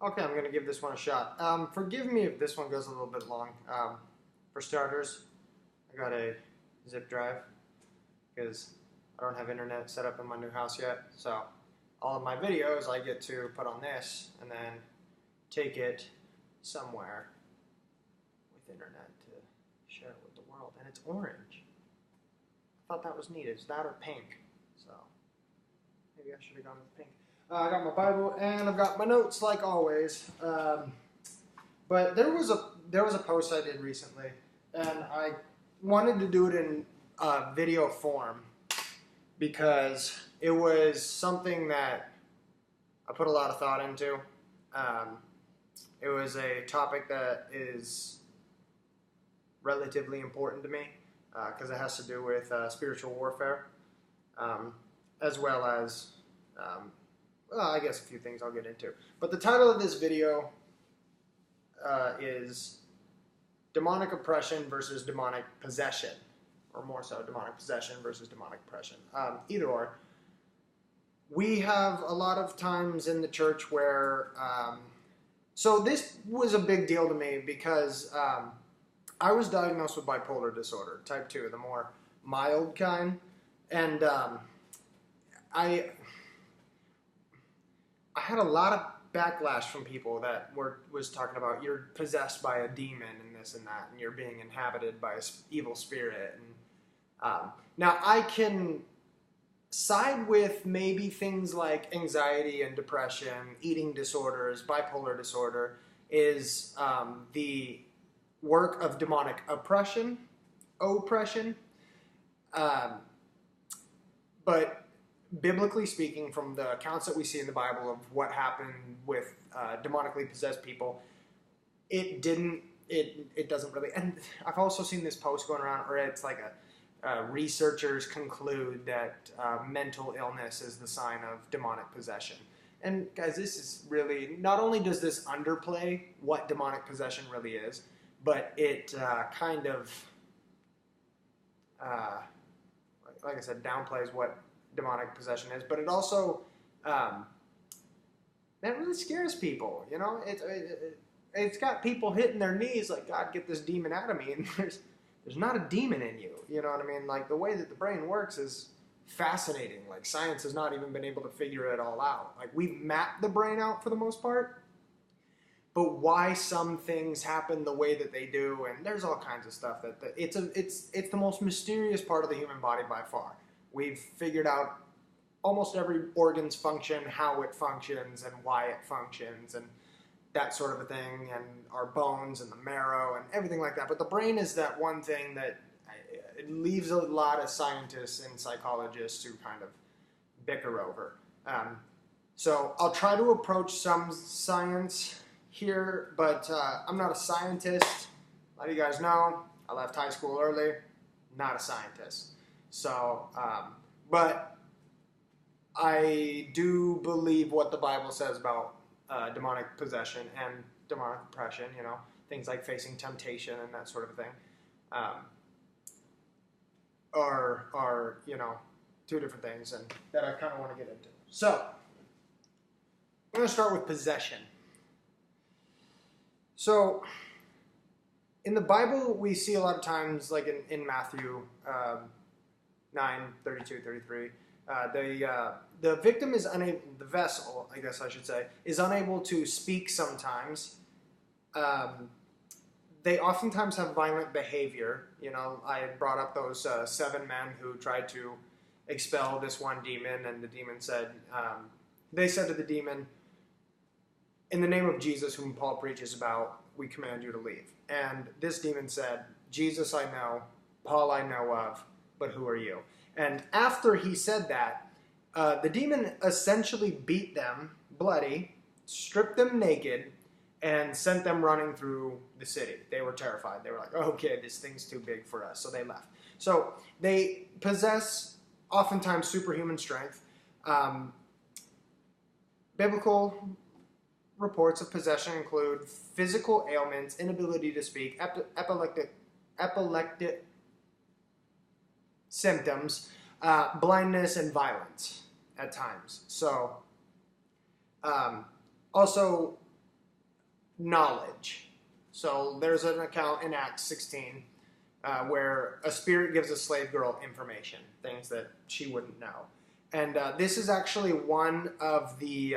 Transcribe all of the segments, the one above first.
Okay, I'm gonna give this one a shot. Forgive me if this one goes a little bit long. For starters, I got a zip drive because I don't have internet set up in my new house yet. So all of my videos I get to put on this and then take it somewhere with internet to share it with the world. And it's orange. I thought that was neat. It's that or pink. So maybe I should have gone with pink. I got my Bible and I've got my notes like always. But there was a post I did recently, and I wanted to do it in video form because it was something that I put a lot of thought into. It was a topic that is relatively important to me because it has to do with spiritual warfare, as well as well, I guess a few things I'll get into. But the title of this video is Demonic Oppression versus Demonic Possession. Or more so, Demonic Possession versus Demonic Oppression. Either or. We have a lot of times in the church where... so this was a big deal to me because I was diagnosed with bipolar disorder, type 2, the more mild kind. And I had a lot of backlash from people that was talking about you're possessed by a demon and this and that, and you're being inhabited by an evil spirit. And now I can side with maybe things like anxiety and depression, eating disorders, bipolar disorder is the work of demonic oppression. But biblically speaking, from the accounts that we see in the Bible of what happened with demonically possessed people, it doesn't really. And I've also seen this post going around where it's like researchers conclude that mental illness is the sign of demonic possession. And guys, this is really, not only does this underplay what demonic possession really is, but it kind of, like I said, downplays what demonic possession is, but it also that really scares people. You know, it's got people hitting their knees like, God, get this demon out of me. And there's not a demon in you. You know what I mean? Like, the way that the brain works is fascinating. Like, science has not even been able to figure it all out. Like, we've mapped the brain out for the most part, but why some things happen the way that they do, and there's all kinds of stuff that it's the most mysterious part of the human body by far. We've figured out almost every organ's function, how it functions, and why it functions, and that sort of a thing, and our bones and the marrow and everything like that. But the brain is that one thing that it leaves a lot of scientists and psychologists who kind of bicker over. So I'll try to approach some science here, but I'm not a scientist. A lot of you guys know I left high school early. Not a scientist. So, but I do believe what the Bible says about demonic possession and demonic oppression, you know, things like facing temptation and that sort of thing, are, you know, two different things and that I kind of want to get into. So, I'm going to start with possession. So, in the Bible, we see a lot of times, like in Matthew 9, 32, 33, the victim is unable, the vessel, I guess I should say, is unable to speak sometimes. They oftentimes have violent behavior. You know, I had brought up those 7 men who tried to expel this one demon, and the demon said, they said to the demon, in the name of Jesus, whom Paul preaches about, we command you to leave. And this demon said, Jesus I know, Paul I know of, but who are you? And after he said that, the demon essentially beat them bloody, stripped them naked, and sent them running through the city. They were terrified. They were like, okay, this thing's too big for us. So they left. So they possess oftentimes superhuman strength. Biblical reports of possession include physical ailments, inability to speak, epileptic symptoms, blindness, and violence at times. So, also, knowledge. So there's an account in Acts 16 where a spirit gives a slave girl information, things that she wouldn't know. And this is actually one of the.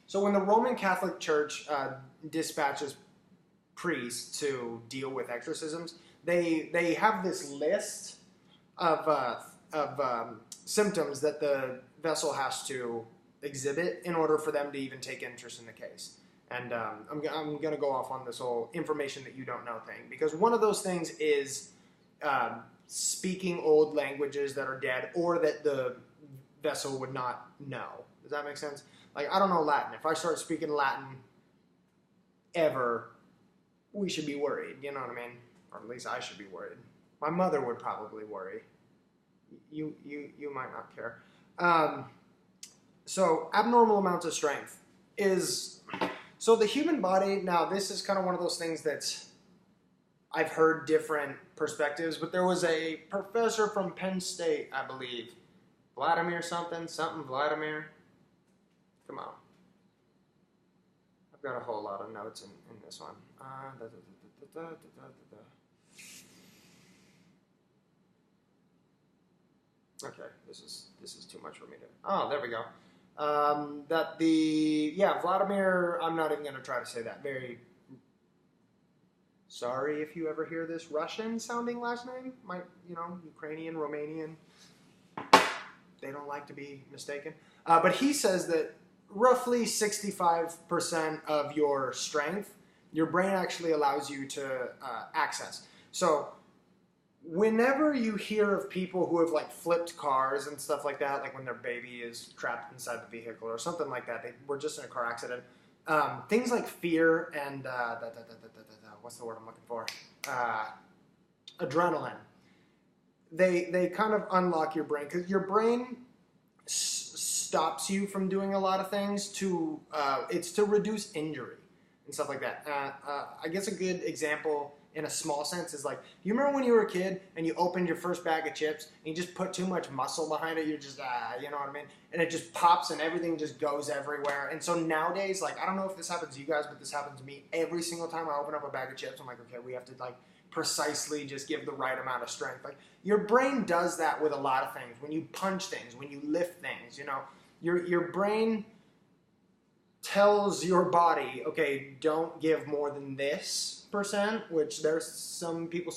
So when the Roman Catholic Church dispatches priests to deal with exorcisms, they have this list of symptoms that the vessel has to exhibit in order for them to even take interest in the case. And I'm going to go off on this whole information that you don't know thing, because one of those things is speaking old languages that are dead or that the vessel would not know. Does that make sense? Like, I don't know Latin. If I start speaking Latin ever, we should be worried. You know what I mean? Or at least I should be worried. My mother would probably worry. You might not care. So abnormal amounts of strength is... So the human body, now this is kind of one of those things that I've heard different perspectives, but there was a professor from Penn State, I believe, Vladimir something Vladimir. Come on. I've got a whole lot of notes in this one. Okay, this is too much for me to... Oh, there we go. Vladimir, I'm not even going to try to say that. Very... Sorry if you ever hear this Russian-sounding last name. Ukrainian, Romanian. They don't like to be mistaken. But he says that roughly 65% of your strength, your brain actually allows you to access. So whenever you hear of people who have like flipped cars and stuff like that, like when their baby is trapped inside the vehicle or something like that, they were just in a car accident, things like fear and what's the word I'm looking for? Adrenaline. They kind of unlock your brain, because your brain stops you from doing a lot of things it's to reduce injury and stuff like that. I guess a good example in a small sense is like, you remember when you were a kid and you opened your first bag of chips and you just put too much muscle behind it, you're just, you know what I mean? And it just pops and everything just goes everywhere. And so nowadays, like, I don't know if this happens to you guys, but this happens to me every single time I open up a bag of chips. I'm like, okay, we have to like precisely just give the right amount of strength. Like, your brain does that with a lot of things. When you punch things, when you lift things, your brain tells your body, okay, don't give more than this percent, which there's some people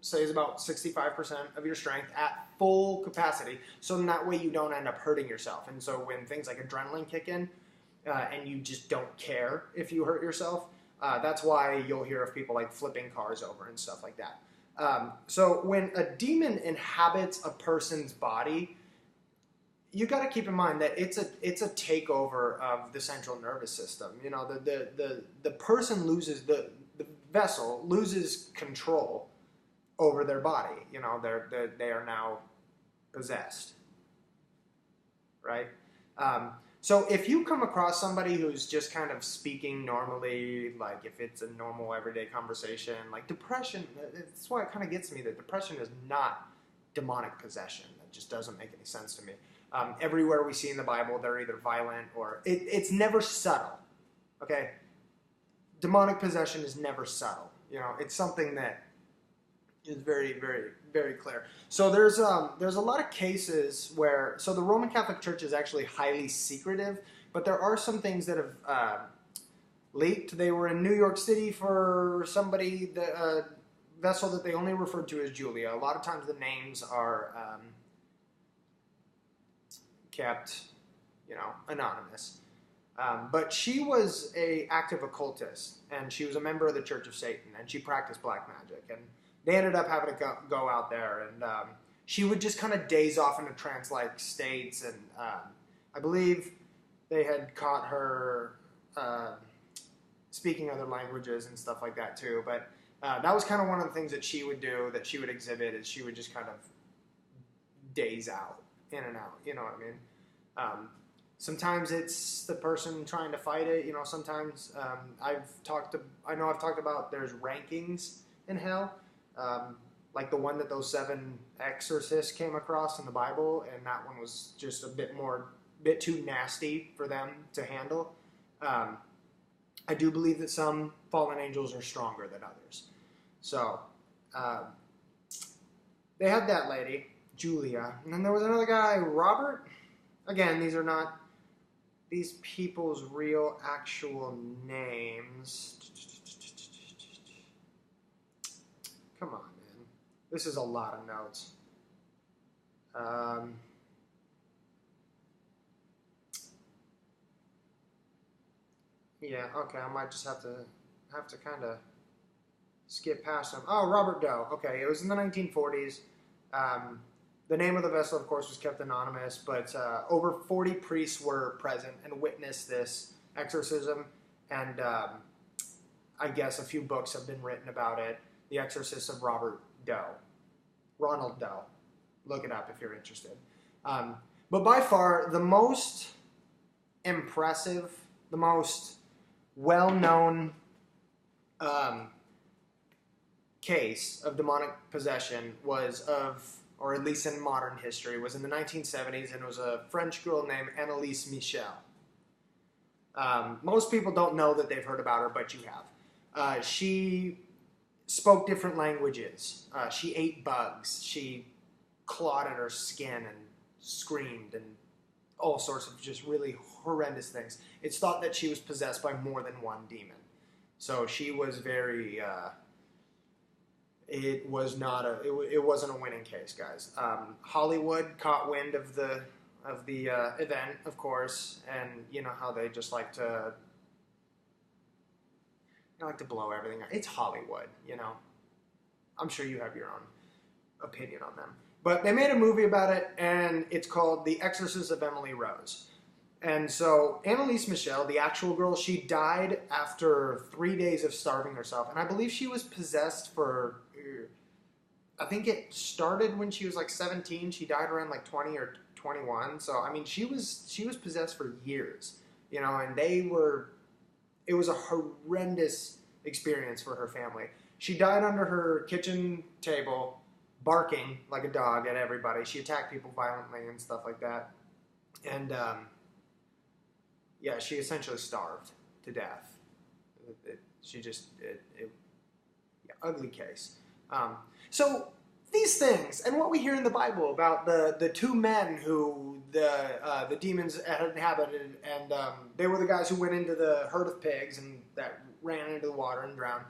say is about 65% of your strength at full capacity. So in that way you don't end up hurting yourself. And so when things like adrenaline kick in, and you just don't care if you hurt yourself, that's why you'll hear of people like flipping cars over and stuff like that. So when a demon inhabits a person's body, you got to keep in mind that it's a takeover of the central nervous system. The person loses the vessel loses control over their body. They are now possessed, right? So if you come across somebody who's just kind of speaking normally, like if it's a normal everyday conversation, like depression, that's why it kind of gets me that depression is not demonic possession. That just doesn't make any sense to me. Everywhere we see in the Bible, they're either violent or... It's never subtle, okay? Demonic possession is never subtle. It's something that is very, very, very clear. So there's a lot of cases where... So the Roman Catholic Church is actually highly secretive, but there are some things that have leaked. They were in New York City for somebody, the vessel that they only referred to as Julia. A lot of times the names are... kept, anonymous. But she was an active occultist, and she was a member of the Church of Satan, and she practiced black magic. And they ended up having to go out there, and she would just kind of daze off into trance-like states. And I believe they had caught her speaking other languages and stuff like that too. But that was kind of one of the things that she would do, that she would exhibit, is she would just kind of daze out. In and out, you know what I mean? Sometimes it's the person trying to fight it. Sometimes I've talked about there's rankings in hell, like the one that those 7 exorcists came across in the Bible, and that one was just a bit more bit too nasty for them to handle. I do believe that some fallen angels are stronger than others. So they had that lady, Julia, and then there was another guy, Robert. Again, these are not these people's real actual names. Come on, man. This is a lot of notes. Yeah, okay, I might just have to kind of skip past him. Oh, Robert Doe. Okay, it was in the 1940s. The name of the vessel, of course, was kept anonymous, but over 40 priests were present and witnessed this exorcism, and I guess a few books have been written about it. The Exorcist of Robert Doe. Ronald Doe. Look it up if you're interested. But by far, the most impressive, the most well-known case of demonic possession was or at least in modern history, was in the 1970s, and it was a French girl named Anneliese Michel. Most people don't know that they've heard about her, but you have. She spoke different languages. She ate bugs. She clawed at her skin and screamed and all sorts of just really horrendous things. It's thought that she was possessed by more than one demon. So she was very... It wasn't a winning case, guys. Hollywood caught wind of the event, of course, and you know how they just like to blow everything up. It's Hollywood, you know. I'm sure you have your own opinion on them, but they made a movie about it, and it's called The Exorcist of Emily Rose. And so Anneliese Michel, the actual girl, she died after 3 days of starving herself, and I believe she was possessed for. I think it started when she was like 17. She died around like 20 or 21. So I mean, she was possessed for years, you know, and it was a horrendous experience for her family. She died under her kitchen table, barking like a dog at everybody. She attacked people violently and stuff like that. And yeah, she essentially starved to death. Ugly case. So these things, and what we hear in the Bible about the two men who the demons had inhabited, and they were the guys who went into the herd of pigs and that ran into the water and drowned.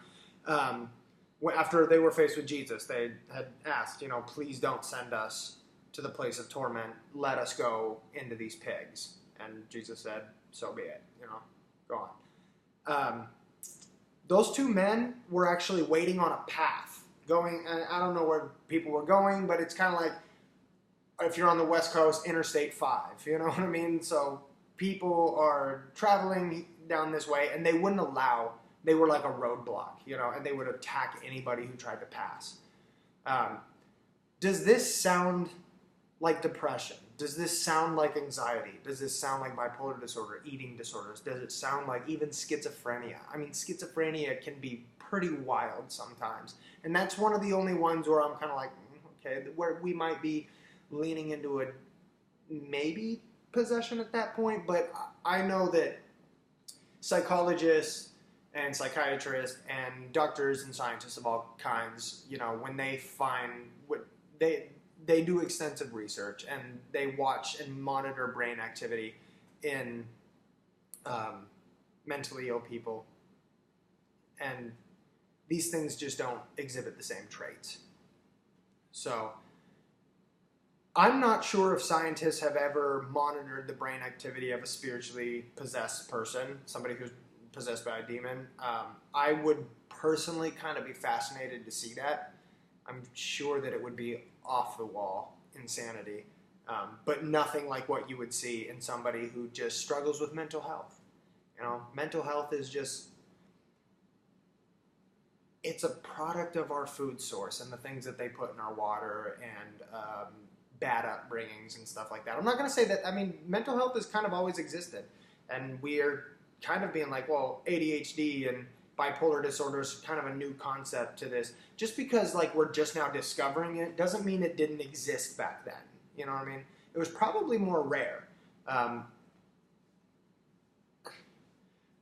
After they were faced with Jesus, they had asked, you know, please don't send us to the place of torment. Let us go into these pigs. And Jesus said, so be it. You know, go on. Those two men were actually waiting on a path. Going, and I don't know where people were going, but it's kind of like if you're on the West Coast, Interstate 5, you know what I mean? So people are traveling down this way, and they wouldn't allow, they were like a roadblock, you know, and they would attack anybody who tried to pass. Does this sound like depression? Does this sound like anxiety? Does this sound like bipolar disorder, eating disorders? Does it sound like even schizophrenia? I mean, schizophrenia can be pretty wild sometimes. And that's one of the only ones where I'm kind of like, okay, where we might be leaning into a maybe possession at that point. But I know that psychologists and psychiatrists and doctors and scientists of all kinds, you know, when they find what they do extensive research, and they watch and monitor brain activity in mentally ill people, and these things just don't exhibit the same traits. So I'm not sure if scientists have ever monitored the brain activity of a spiritually possessed person, somebody who's possessed by a demon. I would personally kind of be fascinated to see that. I'm sure that it would be off the wall insanity, but nothing like what you would see in somebody who just struggles with mental health. You know, mental health is just, it's a product of our food source and the things that they put in our water and bad upbringings and stuff like that. I'm not going to say that, I mean, mental health has kind of always existed, and we're kind of being like, well, ADHD and bipolar disorder is kind of a new concept to this. Just because like we're just now discovering it doesn't mean it didn't exist back then. You know what I mean? It was probably more rare, Um,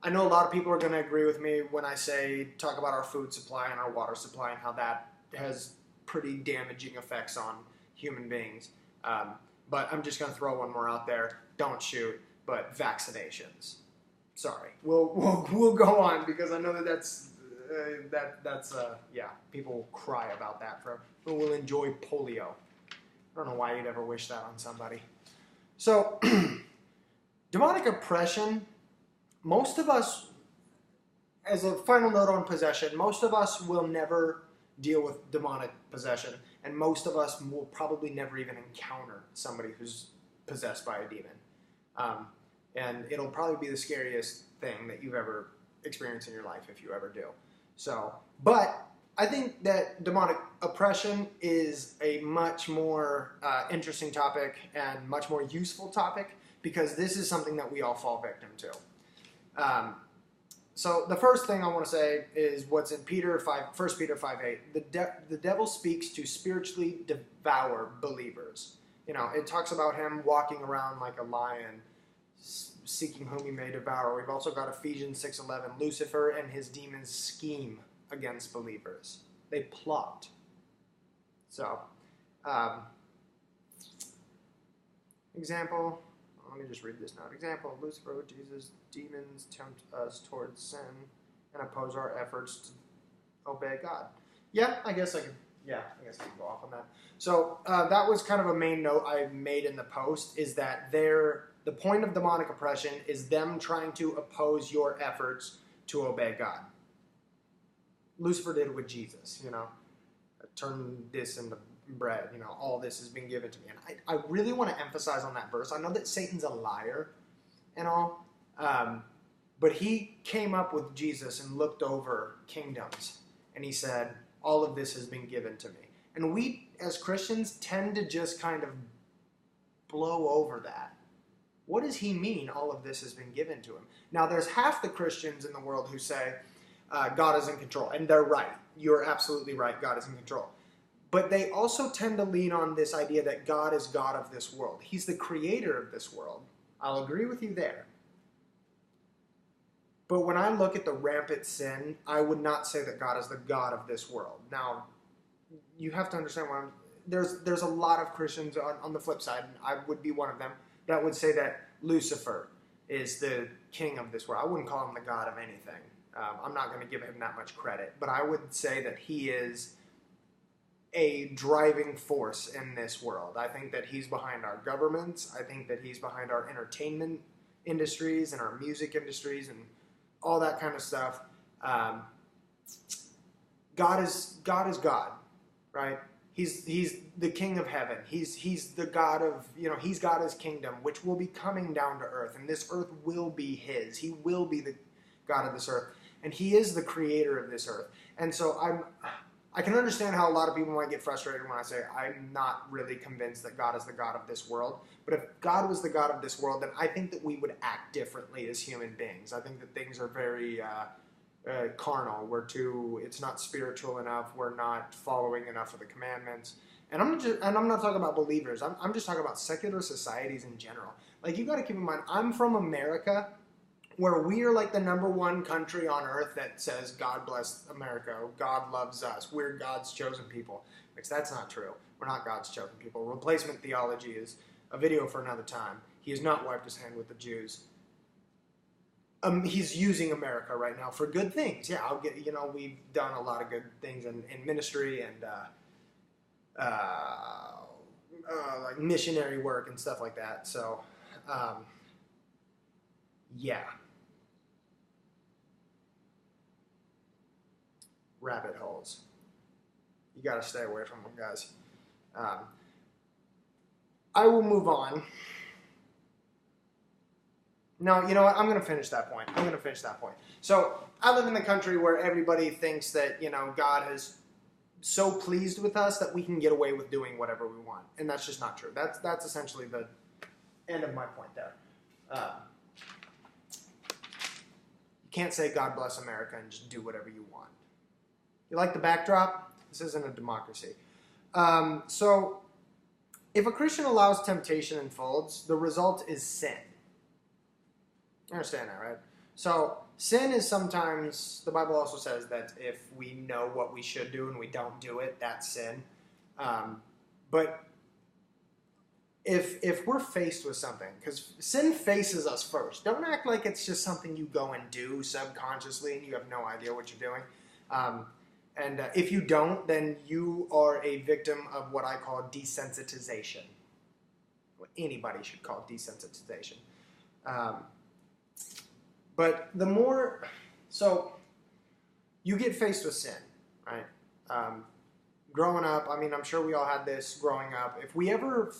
I know a lot of people are going to agree with me when I say talk about our food supply and our water supply and how that has pretty damaging effects on human beings. But I'm just going to throw one more out there. Don't shoot, but vaccinations. Sorry, we'll go on because I know that that's people cry about that. We'll enjoy polio. I don't know why you'd ever wish that on somebody. So, demonic oppression. Most of us, as a final note on possession, most of us will never deal with demonic possession, and most of us will probably never even encounter somebody who's possessed by a demon. And it'll probably be the scariest thing that you've ever experienced in your life if you ever do. So, but I think that demonic oppression is a much more interesting topic and much more useful topic because this is something that we all fall victim to. So the first thing I want to say is what's in 1 Peter 5:8. The devil speaks to spiritually devour believers. You know, it talks about him walking around like a lion, seeking whom he may devour. We've also got Ephesians 6:11. Lucifer and his demons scheme against believers. They plot. So, example. Let me just read this note. Example, Lucifer, Jesus, demons tempt us towards sin and oppose our efforts to obey God. Yeah, I guess I can go off on that. So that was kind of a main note I made in the post, is that the point of demonic oppression is them trying to oppose your efforts to obey God. Lucifer did it with Jesus, you know. Turn this into bread, you know, all this has been given to me. And I really want to emphasize on that verse. I know that Satan's a liar and all, but he came up with Jesus and looked over kingdoms, and he said, all of this has been given to me. And we, as Christians, tend to just kind of blow over that. What does he mean, all of this has been given to him? Now, there's half the Christians in the world who say, God is in control, and they're right. You're absolutely right, God is in control. But they also tend to lean on this idea that God is God of this world. He's the creator of this world. I'll agree with you there. But when I look at the rampant sin, I would not say that God is the God of this world. Now, you have to understand there's a lot of Christians on the flip side, and I would be one of them, that would say that Lucifer is the king of this world. I wouldn't call him the God of anything. I'm not going to give him that much credit. But I would say that he is a driving force in this world. I think that he's behind our governments. I think that he's behind our entertainment industries and our music industries and all that kind of stuff. God is God, right? He's the King of heaven. He's the God of, you know, he's got his kingdom, which will be coming down to earth, and this earth will be his. He will be the God of this earth, and he is the creator of this earth. And so I can understand how a lot of people might get frustrated when I say I'm not really convinced that God is the God of this world. But if God was the God of this world, then I think that we would act differently as human beings. I think that things are very carnal. It's not spiritual enough. We're not following enough of the commandments. And I'm not talking about believers. I'm just talking about secular societies in general. Like, you got to keep in mind, I'm from America, where we are like the #1 country on earth that says, God bless America, God loves us, we're God's chosen people. Which that's not true. We're not God's chosen people. Replacement theology is a video for another time. He has not wiped his hand with the Jews. He's using America right now for good things. Yeah, we've done a lot of good things in ministry and like missionary work and stuff like that. So, yeah. Rabbit holes. You got to stay away from them, guys. I will move on. No, you know what? I'm going to finish that point. So I live in the country where everybody thinks that, you know, God is so pleased with us that we can get away with doing whatever we want. And that's just not true. That's essentially the end of my point there. You can't say God bless America and just do whatever you want. You like the backdrop? This isn't a democracy. So if a Christian allows temptation and folds, the result is sin. You understand that, right? So sin is sometimes, the Bible also says that if we know what we should do and we don't do it, that's sin. But if we're faced with something, because sin faces us first. Don't act like it's just something you go and do subconsciously and you have no idea what you're doing. And if you don't, then you are a victim of what I call desensitization. What anybody should call desensitization. But the more, so you get faced with sin, right? Growing up, I mean, I'm sure we all had this growing up. If we ever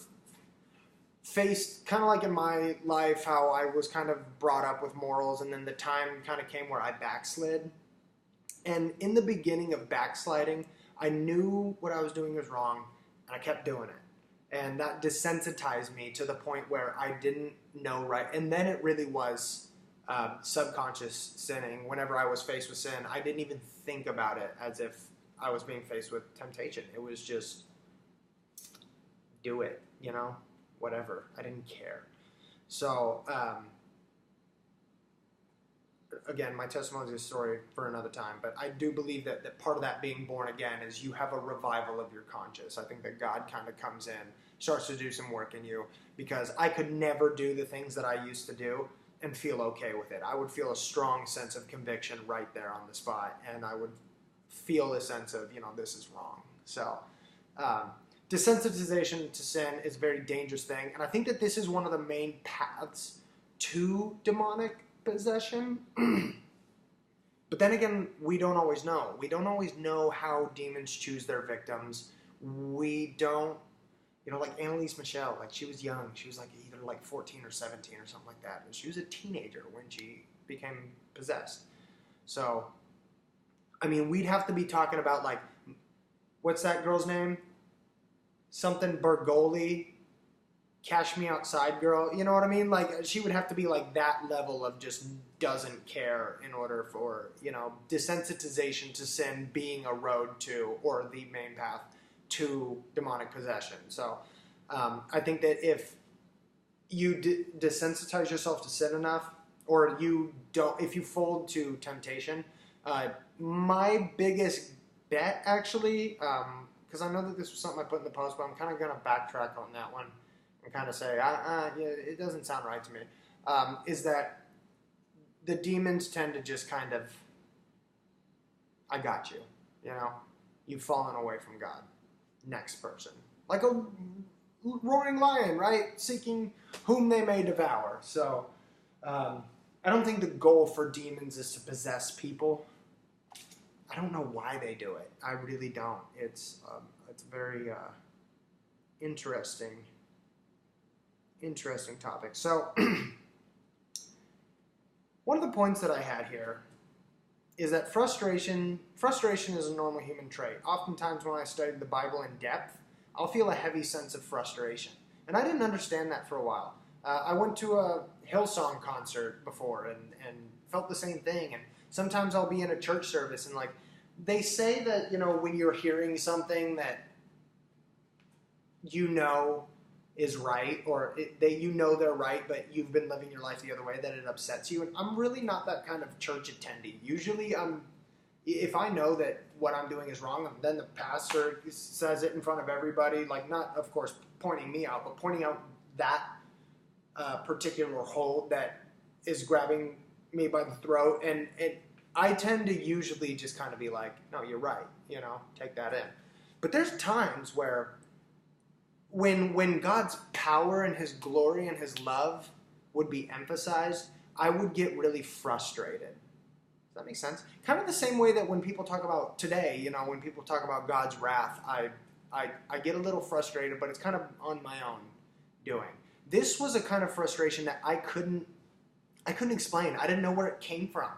faced, kind of like in my life, how I was kind of brought up with morals, and then the time kind of came where I backslid. And in the beginning of backsliding, I knew what I was doing was wrong, and I kept doing it. And that desensitized me to the point where I didn't know right. And then it really was subconscious sinning. Whenever I was faced with sin, I didn't even think about it as if I was being faced with temptation. It was just, do it, you know, whatever. I didn't care. So, again, my testimony is a story for another time, but I do believe that part of that being born again is you have a revival of your conscience. I think that God kind of comes in, starts to do some work in you, because I could never do the things that I used to do and feel okay with it. I would feel a strong sense of conviction right there on the spot, and I would feel a sense of, you know, this is wrong. So, desensitization to sin is a very dangerous thing, and I think that this is one of the main paths to demonic possession. But then again, we don't always know. We don't always know how demons choose their victims. We don't, you know, like Annalise Michelle, like she was young. She was like either like 14 or 17 or something like that. And she was a teenager when she became possessed. So, I mean, we'd have to be talking about like, what's that girl's name? Something Bergoli. Cash Me Outside girl, you know what I mean? Like, she would have to be like that level of just doesn't care in order for, you know, desensitization to sin being a road to, or the main path to demonic possession. So, I think that if you desensitize yourself to sin enough, or you don't, if you fold to temptation, my biggest bet actually, because I know that this was something I put in the post, but I'm kind of going to backtrack on that one. And kind of say, yeah, it doesn't sound right to me, is that the demons tend to just kind of, I got you, you know? You've fallen away from God. Next person. Like a roaring lion, right? Seeking whom they may devour. So, I don't think the goal for demons is to possess people. I don't know why they do it. I really don't. It's very interesting topic. So, one of the points that I had here is that frustration is a normal human trait. Oftentimes when I studied the Bible in depth, I'll feel a heavy sense of frustration. And I didn't understand that for a while. I went to a Hillsong concert before and felt the same thing. And sometimes I'll be in a church service and like, they say that, you know, when you're hearing something that you know is right, or you know they're right, but you've been living your life the other way, that it upsets you. And I'm really not that kind of church attendee. Usually if I know that what I'm doing is wrong, then the pastor says it in front of everybody, like not, of course, pointing me out, but pointing out that particular hold that is grabbing me by the throat. And I tend to usually just kind of be like, no, you're right, you know, take that in. But there's times where when God's power and His glory and His love would be emphasized, I would get really frustrated. Does that make sense? Kind of the same way that when people talk about today, you know, when people talk about God's wrath, I get a little frustrated, but it's kind of on my own doing. This was a kind of frustration that I couldn't explain. I didn't know where it came from.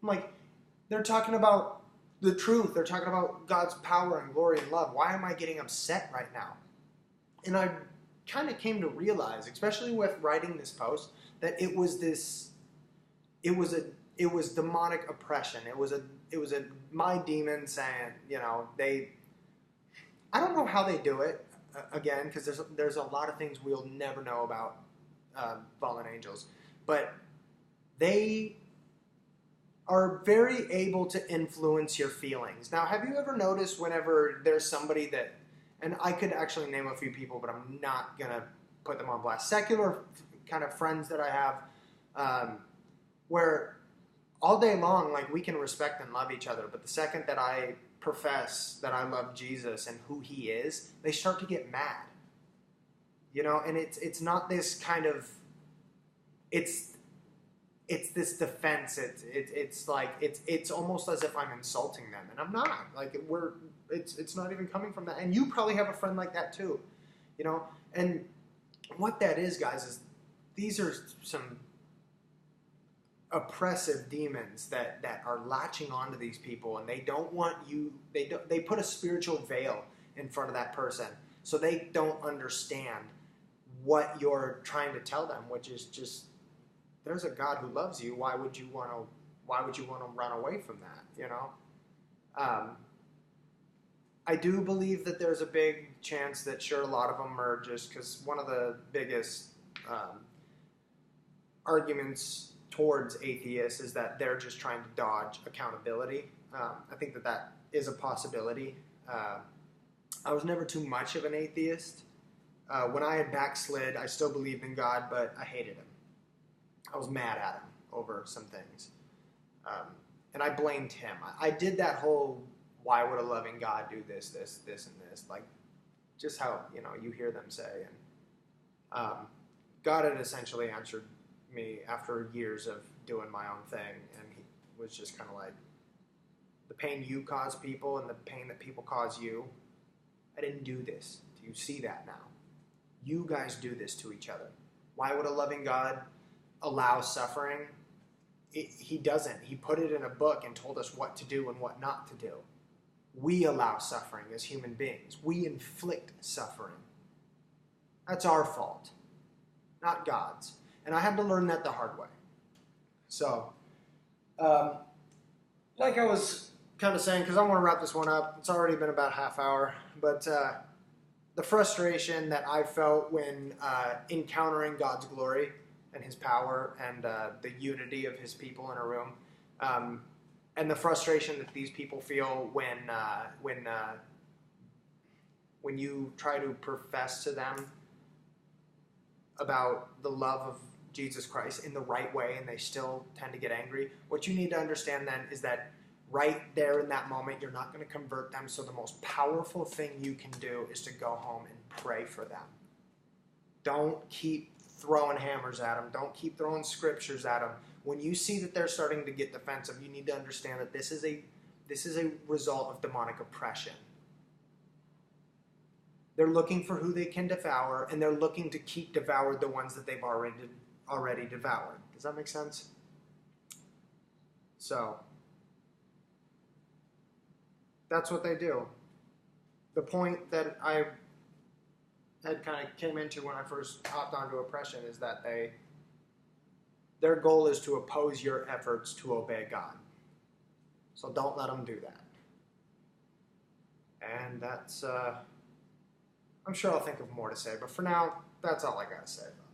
I'm like, they're talking about the truth. They're talking about God's power and glory and love. Why am I getting upset right now? And I kind of came to realize, especially with writing this post, that it was demonic oppression. It was my demon saying, you know, I don't know how they do it. again, because there's a lot of things we'll never know about fallen angels, but they are very able to influence your feelings. Now, have you ever noticed whenever there's somebody that, and I could actually name a few people, but I'm not going to put them on blast, secular kind of friends that I have, where all day long, like, we can respect and love each other, but the second that I profess that I love Jesus and who he is, they start to get mad. You know, and it's not this kind of, it's this defense. It's like it's almost as if I'm insulting them, and I'm not. Like, it's not even coming from that. And you probably have a friend like that too, you know. And what that is, guys, is these are some oppressive demons that are latching onto these people, and they don't want you. They put a spiritual veil in front of that person, so they don't understand what you're trying to tell them, which is just, there's a God who loves you. Why would you want to run away from that? You know, I do believe that there's a big chance that sure, a lot of them are just, because one of the biggest arguments towards atheists is that they're just trying to dodge accountability. I think that is a possibility. I was never too much of an atheist. When I had backslid, I still believed in God, but I hated him. I was mad at him over some things. And I blamed him. I did that whole, why would a loving God do this, and this? Like, just how, you know, you hear them say. And God had essentially answered me after years of doing my own thing. And he was just kind of like, the pain you cause people and the pain that people cause you, I didn't do this. Do you see that now? You guys do this to each other. Why would a loving God allow suffering? He doesn't. He put it in a book and told us what to do and what not to do. We allow suffering as human beings. We inflict suffering. That's our fault, not God's. And I had to learn that the hard way. So, like I was kind of saying, because I want to wrap this one up. It's already been about half hour, but the frustration that I felt when encountering God's glory and his power and the unity of his people in a room, and the frustration that these people feel when you try to profess to them about the love of Jesus Christ in the right way, and they still tend to get angry. What you need to understand then is that right there in that moment, you're not going to convert them, so the most powerful thing you can do is to go home and pray for them. Don't keep throwing hammers at them. Don't keep throwing scriptures at them. When you see that they're starting to get defensive, you need to understand that this is a result of demonic oppression. They're looking for who they can devour, and they're looking to keep devoured the ones that they've already devoured. Does that make sense? So, that's what they do. The point that I had kind of came into when I first hopped onto oppression is that their goal is to oppose your efforts to obey God. So don't let them do that. And that's, I'm sure I'll think of more to say, but for now, that's all I got to say about it.